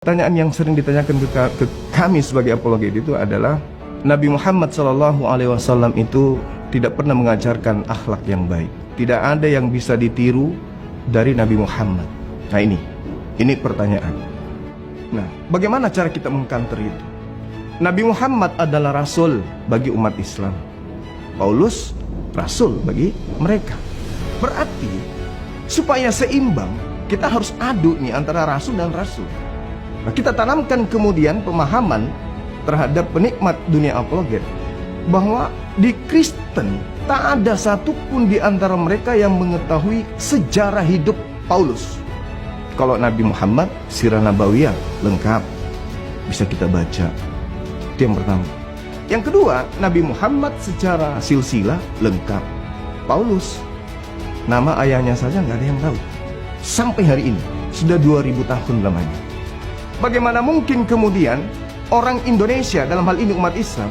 Pertanyaan yang sering ditanyakan ke kami sebagai apologet itu adalah Nabi Muhammad SAW itu tidak pernah mengajarkan akhlak yang baik. Tidak ada yang bisa ditiru dari Nabi Muhammad. Nah ini pertanyaan. Nah, bagaimana cara kita mengcounter itu? Nabi Muhammad adalah rasul bagi umat Islam. Paulus rasul bagi mereka. Berarti supaya seimbang kita harus adu nih antara rasul dan rasul. Nah, kita tanamkan kemudian pemahaman terhadap penikmat dunia apologet bahwa di Kristen tak ada satupun di antara mereka yang mengetahui sejarah hidup Paulus. Kalau Nabi Muhammad, sirah nabawiyah lengkap, bisa kita baca. Itu yang pertama. Yang kedua, Nabi Muhammad secara silsilah lengkap. Paulus, nama ayahnya saja nggak ada yang tahu. Sampai hari ini, sudah 2000 tahun lamanya. Bagaimana mungkin kemudian orang Indonesia, dalam hal ini umat Islam,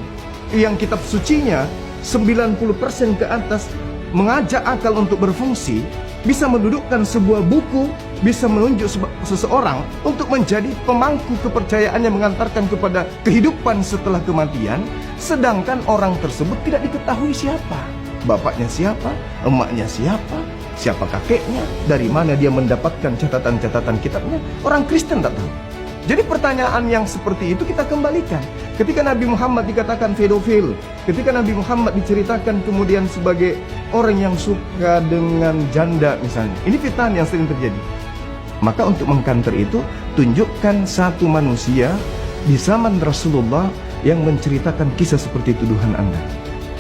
yang kitab sucinya 90% ke atas mengajak akal untuk berfungsi, bisa mendudukkan sebuah buku, bisa menunjuk seseorang untuk menjadi pemangku kepercayaan yang mengantarkan kepada kehidupan setelah kematian, sedangkan orang tersebut tidak diketahui siapa, bapaknya siapa, emaknya siapa, siapa kakeknya, dari mana dia mendapatkan catatan-catatan kitabnya. Orang Kristen tak tahu. Jadi pertanyaan yang seperti itu kita kembalikan. Ketika Nabi Muhammad dikatakan pedofil, ketika Nabi Muhammad diceritakan kemudian sebagai orang yang suka dengan janda misalnya, ini fitnah yang sering terjadi. Maka untuk mengcounter itu, tunjukkan satu manusia di zaman Rasulullah yang menceritakan kisah seperti tuduhan Anda.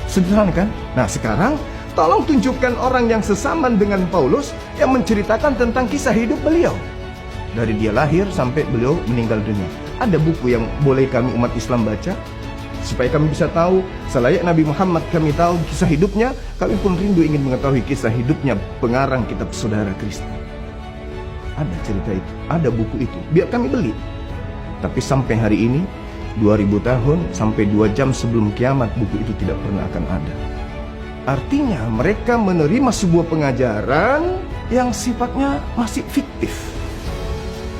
Sederhana kan? Nah sekarang tolong tunjukkan orang yang sesaman dengan Paulus yang menceritakan tentang kisah hidup beliau. Dari dia lahir sampai beliau meninggal dunia. Ada buku yang boleh kami umat Islam baca supaya kami bisa tahu selayak Nabi Muhammad kami tahu kisah hidupnya, kami pun rindu ingin mengetahui kisah hidupnya pengarang kitab Saudara Kristen. Ada cerita itu, ada buku itu, biar kami beli. Tapi sampai hari ini 2000 tahun sampai 2 jam sebelum kiamat buku itu tidak pernah akan ada. Artinya mereka menerima sebuah pengajaran yang sifatnya masih fiktif.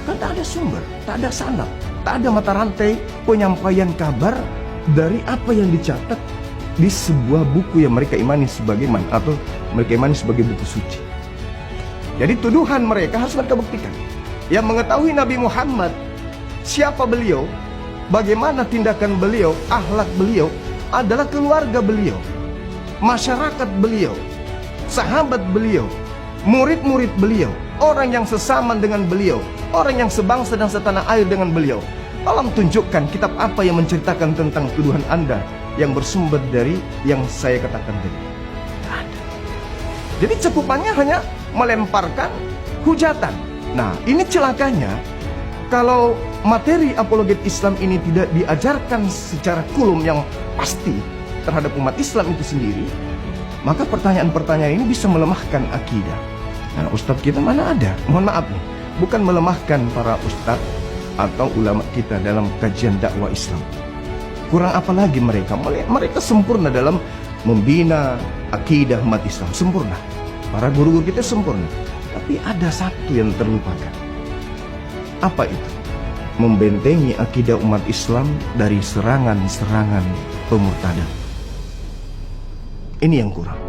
Kan tak ada sumber, tak ada sanad, tak ada mata rantai penyampaian kabar dari apa yang dicatat di sebuah buku yang mereka imani sebagai atau mereka imani sebagai buku suci. Jadi tuduhan mereka harus mereka buktikan. Yang mengetahui Nabi Muhammad, siapa beliau, bagaimana tindakan beliau, akhlak beliau, adalah keluarga beliau, masyarakat beliau, sahabat beliau, murid-murid beliau, orang yang sesaman dengan beliau, orang yang sebangsa dan setanah air dengan beliau. Tolong tunjukkan kitab apa yang menceritakan tentang tuduhan Anda yang bersumber dari yang saya katakan tadi. Tidak ada. Jadi cakupannya hanya melemparkan hujatan. Nah, ini celakanya kalau materi apologet Islam ini tidak diajarkan secara kulum yang pasti terhadap umat Islam itu sendiri, maka pertanyaan-pertanyaan ini bisa melemahkan akidah. Nah, ustadz kita mana ada? Mohon maaf nih, bukan melemahkan para ustadz atau ulama kita dalam kajian dakwah Islam. Kurang apa lagi mereka? Mereka sempurna dalam membina akidah umat Islam, sempurna. Para guru-guru kita sempurna. Tapi ada satu yang terlupakan. Apa itu? Membentengi akidah umat Islam dari serangan-serangan pemurtadan. Ini yang kurang.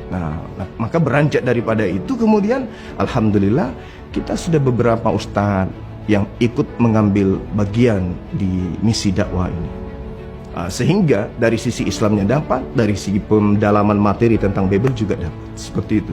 Nah, maka beranjak daripada itu kemudian alhamdulillah kita sudah beberapa ustadz yang ikut mengambil bagian di misi dakwah ini. Sehingga dari sisi Islamnya dapat, dari segi pendalaman materi tentang Bible juga dapat. Seperti itu.